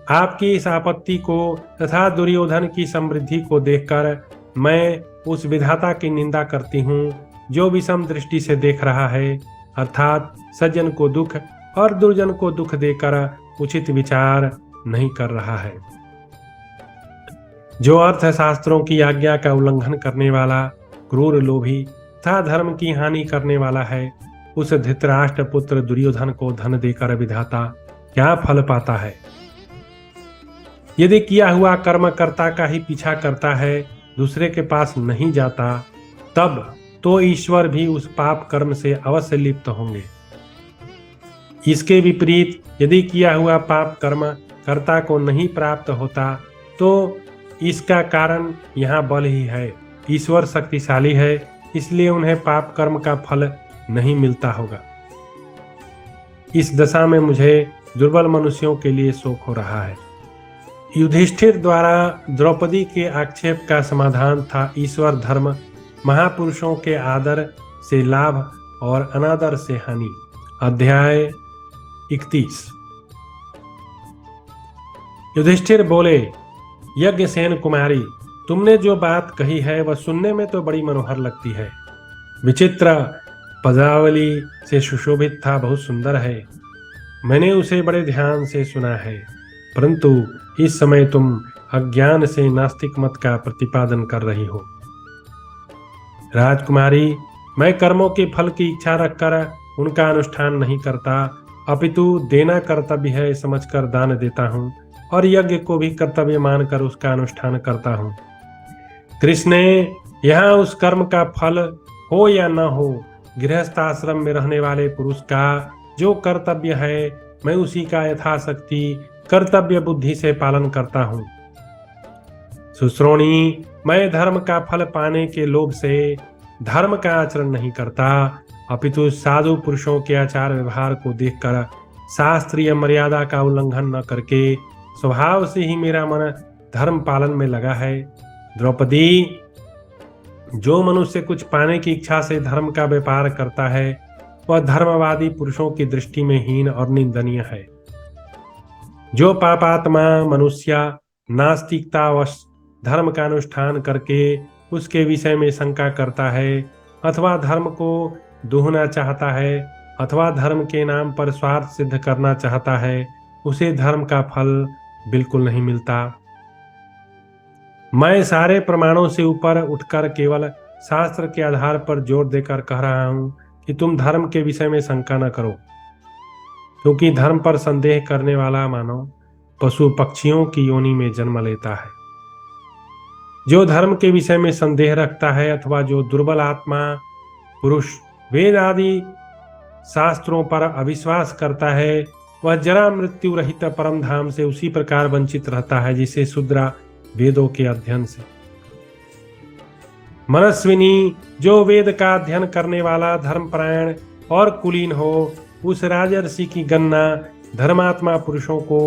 आपकी इस आपत्ति को तथा दुर्योधन की समृद्धि को देखकर मैं उस विधाता की निंदा करती हूँ जो विषम दृष्टि से देख रहा है, अर्थात सज्जन को दुख और दुर्जन को दुख देकर उचित विचार नहीं कर रहा है। जो अर्थशास्त्रों की आज्ञा का उल्लंघन करने वाला क्रूर लोभी तथा धर्म की हानि करने वाला है, उस धृतराष्ट्र पुत्र दुर्योधन को धन देकर विधाता क्या फल पाता है? यदि किया हुआ कर्म कर्ता का ही पीछा करता है, दूसरे के पास नहीं जाता, तब तो ईश्वर भी उस पाप कर्म से अवश्य लिप्त होंगे। इसके विपरीत यदि किया हुआ पाप कर्म कर्ता को नहीं प्राप्त होता, तो इसका कारण यहाँ बल ही है। ईश्वर शक्तिशाली है, इसलिए उन्हें पाप कर्म का फल नहीं मिलता होगा। इस दशा में मुझे दुर्बल मनुष्यों के लिए शोक हो रहा है। युधिष्ठिर द्वारा द्रौपदी के आक्षेप का समाधान था ईश्वर धर्म, महापुरुषों के आदर से लाभ और अनादर से हानि। अध्याय 31। युधिष्ठिर बोले, यज्ञसेन कुमारी, तुमने जो बात कही है वह सुनने में तो बड़ी मनोहर लगती है। विचित्र पदावली से सुशोभित था, बहुत सुंदर है। मैंने उसे बड़े ध्यान से सुना है, परंतु इस समय तुम अज्ञान से नास्तिक मत का प्रतिपादन कर रही हो। राजकुमारी, मैं कर्मों के फल की इच्छा रखकर उनका अनुष्ठान नहीं करता, अपितु देना कर्तव्य है समझकर दान देता हूँ और यज्ञ को भी कर्तव्य मानकर उसका अनुष्ठान करता हूँ। कृष्ण, यहाँ उस कर्म का फल हो या न हो, गृहस्थ आश्रम में रहने वाले पुरुष का जो कर्तव्य है मैं उसी का यथाशक्ति कर्तव्य बुद्धि से पालन करता हूँ। सुश्रोणी, मैं धर्म का फल पाने के लोभ से धर्म का आचरण नहीं करता, अपितु साधु पुरुषों के आचार व्यवहार को देखकर शास्त्रीय मर्यादा का उल्लंघन न करके स्वभाव से ही मेरा मन धर्म पालन में लगा है। द्रौपदी, जो मनुष्य कुछ पाने की इच्छा से धर्म का व्यापार करता है वह धर्मवादी पुरुषों की दृष्टि में हीन और निंदनीय है। जो पापात्मा मनुष्य नास्तिकतावश धर्म का अनुष्ठान करके उसके विषय में शंका करता है अथवा धर्म को दोहना चाहता है अथवा धर्म के नाम पर स्वार्थ सिद्ध करना चाहता है, उसे धर्म का फल बिल्कुल नहीं मिलता। मैं सारे प्रमाणों से ऊपर उठकर केवल शास्त्र के आधार पर जोर देकर कह रहा हूं कि तुम धर्म के विषय में शंका न करो, क्योंकि धर्म पर संदेह करने वाला मानव पशु पक्षियों की योनि में जन्म लेता है। जो धर्म के विषय में संदेह रखता है अथवा जो दुर्बल आत्मा पुरुष वेद आदि शास्त्रों पर अविश्वास करता है वह जरा मृत्यु रहित परम धाम से उसी प्रकार वंचित रहता है जिसे शूद्र वेदों के अध्ययन से। मनस्विनी, जो वेद का अध्ययन करने वाला धर्मपरायण और कुलीन हो, उस राजर्षि की गणना धर्मात्मा पुरुषों को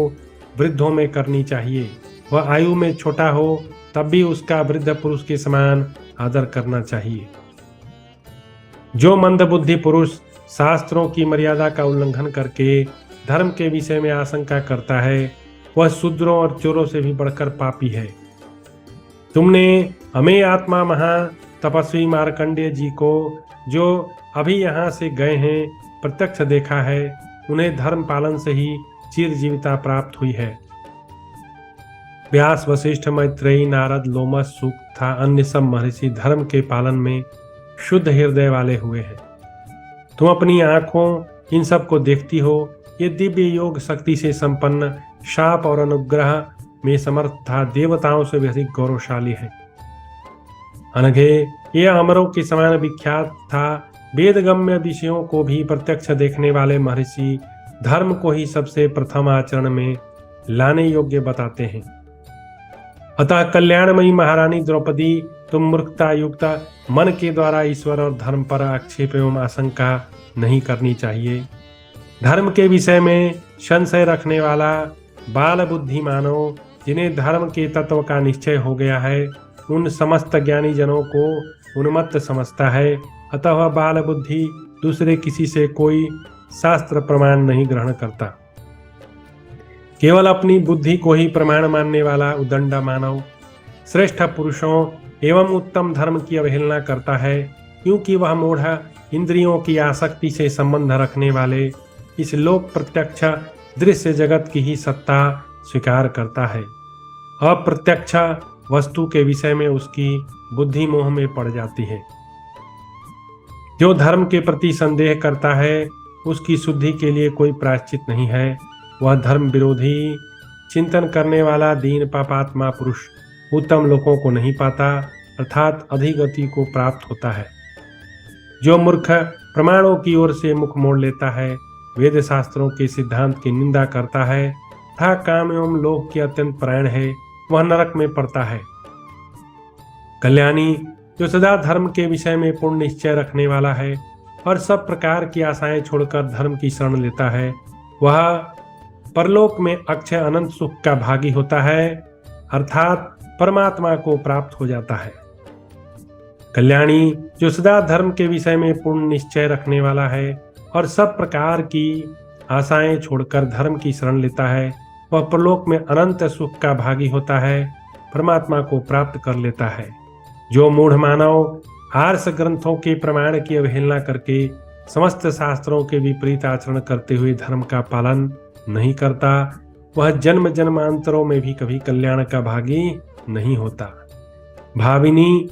वृद्धों में करनी चाहिए। वह आयु में छोटा हो तब भी उसका वृद्ध पुरुष के समान आदर करना चाहिए। जो मंदबुद्धि पुरुष शास्त्रों की मर्यादा का उल्लंघन करके धर्म के विषय में आशंका करता है वह शूद्रों और चोरों से भी बढ़कर पापी है। तुमने हमें आत्मा महा तपस्वी मार्कंडेय जी को, जो अभी यहाँ से गए हैं, प्रत्यक्ष देखा है। उन्हें धर्म पालन से ही चिरजीविता प्राप्त हुई है। व्यास, वशिष्ठ, मैत्रेयी, नारद, लोमस, सूक तथा अन्य सब महर्षि धर्म के पालन में शुद्ध हृदय वाले हुए हैं। तुम अपनी आंखों इन सब को देखती हो। ये दिव्य योग शक्ति से संपन्न, शाप और अनुग्रह में समर्थ था, देवताओं से भी अधिक गौरवशाली है। अनघे, ये अमरों के समान विख्यात था। वेदगम्य विषयों को भी प्रत्यक्ष देखने वाले महर्षि धर्म को ही सबसे प्रथम आचरण में लाने योग्य बताते हैं। अतः कल्याणमयी महारानी द्रौपदी, तुम मूर्खता युक्त मन के द्वारा ईश्वर और धर्म पर आक्षेप एवं आशंका नहीं करनी चाहिए। धर्म के विषय में संशय रखने वाला बाल बुद्धि मानव, जिन्हें धर्म के तत्व का निश्चय हो गया है, उन समस्त ज्ञानी जनों को उन्मत्त समझता है। अतः वह बाल बुद्धि दूसरे किसी से कोई शास्त्र प्रमाण नहीं ग्रहण करता। केवल अपनी बुद्धि को ही प्रमाण मानने वाला उदंड मानव श्रेष्ठ पुरुषों एवं उत्तम धर्म की अवहेलना करता है, क्योंकि वह मूढ़ इंद्रियों की आसक्ति से संबंध रखने वाले इस लोक प्रत्यक्ष दृश्य जगत की ही सत्ता स्वीकार करता है। अप्रत्यक्ष वस्तु के विषय में उसकी बुद्धि मोह में पड़ जाती है। जो धर्म के प्रति संदेह करता है उसकी शुद्धि के लिए कोई प्रायश्चित नहीं है। वह धर्म विरोधी चिंतन करने वाला दीन पापात्मा पुरुष उत्तम लोकों को नहीं पाता, अर्थात अधिगति को प्राप्त होता है। जो मूर्ख प्रमाणों की ओर से मुख मोड़ लेता है, वेद शास्त्रों के सिद्धांत की निंदा करता है तथा काम एवं लोक के अत्यंत परायण है, वह नरक में पड़ता है। कल्याणी, जो सदा धर्म के विषय में पूर्ण निश्चय रखने वाला है और सब प्रकार की आशाएं छोड़कर धर्म की शरण लेता है, वह परलोक में अक्षय अनंत सुख का भागी होता है, अर्थात परमात्मा को प्राप्त हो जाता है। कल्याणी जो सदा धर्म के विषय में पूर्ण निश्चय रखने वाला है और सब प्रकार की आशाएं छोड़कर धर्म की शरण लेता है, वह परलोक में अनंत सुख का भागी होता है, परमात्मा को प्राप्त कर लेता है। जो मूढ़ मानव आर्ष ग्रंथों के प्रमाण की अवहेलना करके समस्त शास्त्रों के विपरीत आचरण करते हुए धर्म का पालन नहीं करता, वह जन्म जन्मांतरों में भी कभी कल्याण का भागी नहीं होता। भाविनी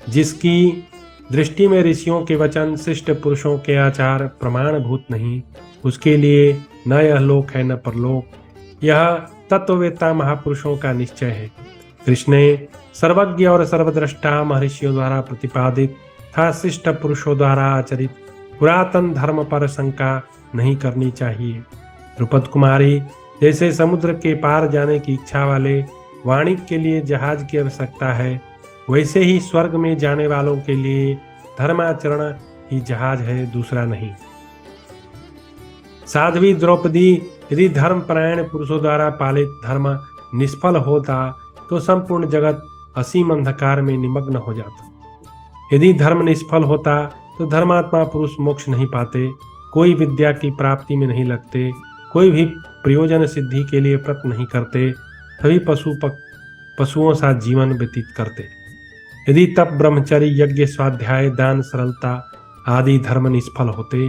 जिसकी दृष्टि में ऋषियों के वचन शिष्ट पुरुषों के आचार प्रमाणभूत नहीं, उसके लिए न यह लोक है न परलोक। यह तत्ववेत्ता महापुरुषों का निश्चय है। कृष्ण ने सर्वज्ञ और सर्वद्रष्टा महर्षियों द्वारा प्रतिपादित तथा शिष्ट पुरुषों द्वारा आचरित पुरातन धर्म पर शंका नहीं करनी चाहिए। द्रुपद कुमारी जैसे समुद्र के पार जाने की इच्छा वाले वाणिज्य के लिए जहाज की आवश्यकता है, वैसे ही स्वर्ग में जाने वालों के लिए धर्माचरण ही जहाज है, दूसरा नहीं। साध्वी द्रौपदी यदि धर्मपरायण पुरुषों द्वारा पालित धर्म निष्फल होता तो संपूर्ण जगत असीम अंधकार में निमग्न हो जाता। यदि धर्म निष्फल होता तो धर्मात्मा पुरुष मोक्ष नहीं पाते, कोई विद्या की प्राप्ति में नहीं लगते, कोई भी प्रयोजन सिद्धि के लिए प्रयत्न नहीं करते, सभी पशुओं सा जीवन व्यतीत करते। यदि तप ब्रह्मचर्य यज्ञ स्वाध्याय दान सरलता आदि धर्म निष्फल होते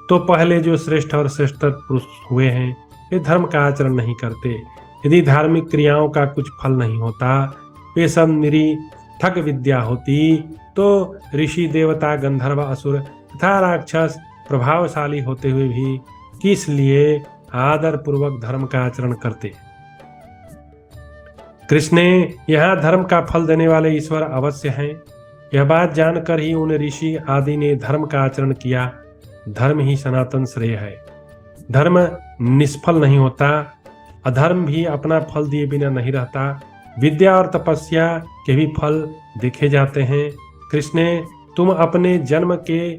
तो पहले जो श्रेष्ठ और श्रेष्ठ पुरुष हुए हैं वे धर्म का आचरण नहीं करते। यदि धार्मिक क्रियाओं का कुछ फल नहीं होता, वे सब निरर्थक विद्या होती, तो ऋषि देवता गंधर्व असुर तथा राक्षस प्रभावशाली होते हुए भी किस लिए आदर पूर्वक धर्म का आचरण करते। कृष्ण ने यहाँ धर्म का फल देने वाले ईश्वर अवश्य हैं, यह बात जानकर ही उन ऋषि आदि ने धर्म का आचरण किया। धर्म ही सनातन श्रेय है। धर्म निष्फल नहीं होता, अधर्म भी अपना फल दिए बिना नहीं रहता। विद्या और तपस्या के भी फल देखे जाते हैं। कृष्ण तुम अपने जन्म के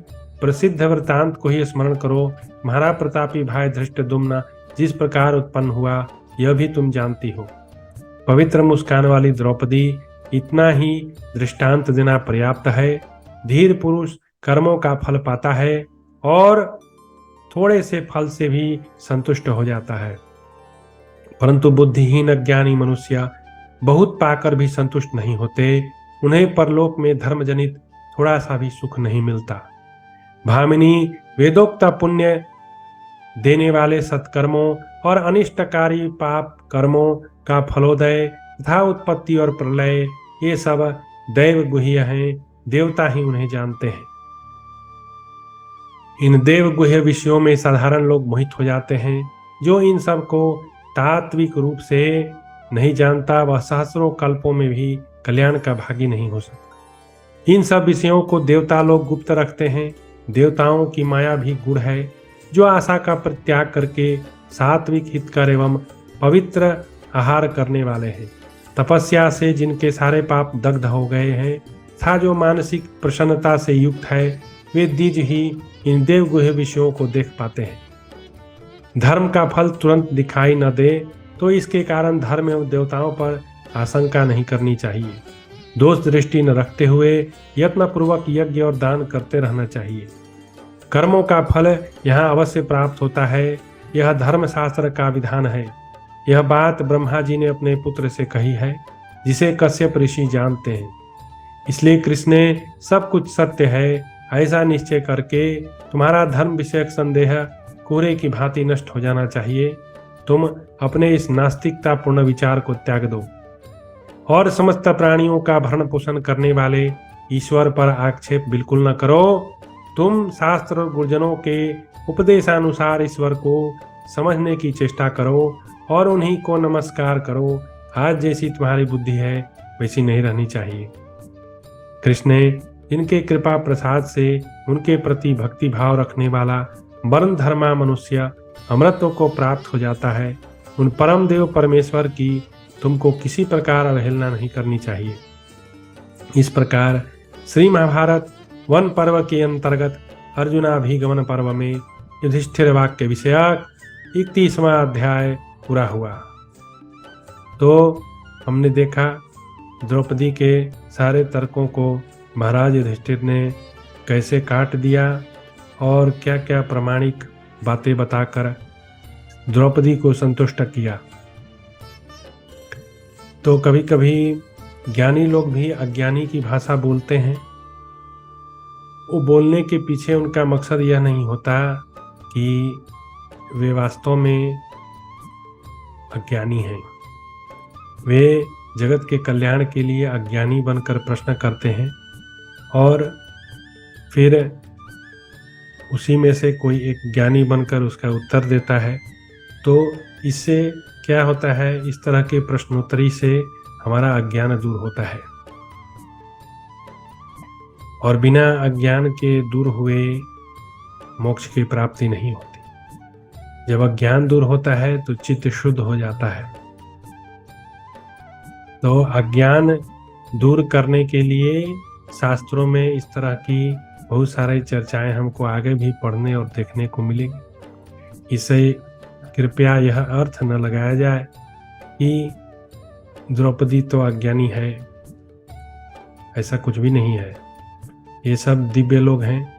प्रसिद्ध वृतांत को ही स्मरण करो। महाराज प्रतापी भाई धृष्टद्युम्न जिस प्रकार उत्पन्न हुआ यह भी तुम जानती हो। पवित्र मुस्कान वाली द्रौपदी, इतना ही दृष्टांत देना पर्याप्त है। धीर पुरुष कर्मों का फल पाता है और थोड़े से फल से भी संतुष्ट हो जाता है, परंतु बुद्धिहीन अज्ञानी मनुष्य बहुत पाकर भी संतुष्ट नहीं होते। उन्हें परलोक में धर्मजनित थोड़ा सा भी सुख नहीं मिलता। भामिनी वेदोक्त पुण्य देने वाले सत्कर्मों और अनिष्टकारी पाप कर्मों का फलोदय तथा उत्पत्ति और प्रलय ये सब दैव गुह्य हैं, देवता ही उन्हें जानते हैं। इन देव गुह्य विषयों में साधारण लोग मोहित हो जाते हैं। जो इन सब को तात्विक रूप से नहीं जानता वह सहस्रों कल्पों में भी कल्याण का भागी नहीं हो सकता। इन सब विषयों को देवता लोग गुप्त रखते हैं। देवताओं की माया भी गुड़ है, जो आशा का परित्याग करके सात्विक हितकर एवं पवित्र आहार करने वाले हैं। तपस्या से जिनके सारे पाप दग्ध हो गए हैं तथा जो मानसिक प्रसन्नता से युक्त है, वे द्विज ही इन देवगुह्य विषयों को देख पाते हैं। धर्म का फल तुरंत दिखाई न दे तो इसके कारण धर्म एवं देवताओं पर आशंका नहीं करनी चाहिए। दोष दृष्टि न रखते हुए यत्नपूर्वक यज्ञ और दान करते रहना चाहिए। कर्मों का फल यहाँ अवश्य प्राप्त होता है, यह धर्मशास्त्र का विधान है। यह बात ब्रह्मा जी ने अपने पुत्र से कही है, जिसे कश्यप ऋषि जानते हैं। इसलिए कृष्ण ने सब कुछ सत्य है ऐसा निश्चय करके तुम्हारा धर्म विषयक संदेह कोहरे की भांति नष्ट हो जाना चाहिए। तुम अपने इस नास्तिकता पूर्ण विचार को त्याग दो और समस्त प्राणियों का भरण पोषण करने वाले ईश्वर पर आक्षेप बिल्कुल न करो। तुम शास्त्र और गुरुजनों के उपदेशानुसार ईश्वर को समझने की चेष्टा करो और उन्हीं को नमस्कार करो। आज जैसी तुम्हारी बुद्धि है वैसी नहीं रहनी चाहिए। कृष्ण ने जिनके कृपा प्रसाद से उनके प्रति भक्ति भाव रखने वाला वर्ण धर्मा मनुष्य अमृतत्व को प्राप्त हो जाता है, उन परम देव परमेश्वर की तुमको किसी प्रकार अवहेलना नहीं करनी चाहिए। इस प्रकार श्री महाभारत वन पर्व के अंतर्गत अर्जुनाभिगमन पर्व में युधिष्ठिर वाक्य विषयक 31वां अध्याय पूरा हुआ। तो हमने देखा द्रौपदी के सारे तर्कों को महाराज युधिष्ठिर ने कैसे काट दिया और क्या क्या प्रामाणिक बातें बताकर द्रौपदी को संतुष्ट किया। तो कभी कभी ज्ञानी लोग भी अज्ञानी की भाषा बोलते हैं। वो बोलने के पीछे उनका मकसद यह नहीं होता कि वे वास्तव में अज्ञानी हैं। वे जगत के कल्याण के लिए अज्ञानी बनकर प्रश्न करते हैं और फिर उसी में से कोई एक ज्ञानी बनकर उसका उत्तर देता है। तो इससे क्या होता है, इस तरह के प्रश्नोत्तरी से हमारा अज्ञान दूर होता है और बिना अज्ञान के दूर हुए मोक्ष की प्राप्ति नहीं होती। जब अज्ञान दूर होता है तो चित्त शुद्ध हो जाता है। तो अज्ञान दूर करने के लिए शास्त्रों में इस तरह की बहुत सारी चर्चाएं हमको आगे भी पढ़ने और देखने को मिलेगी। इसे कृपया यह अर्थ न लगाया जाए कि द्रौपदी तो अज्ञानी है, ऐसा कुछ भी नहीं है। ये सब दिव्य लोग हैं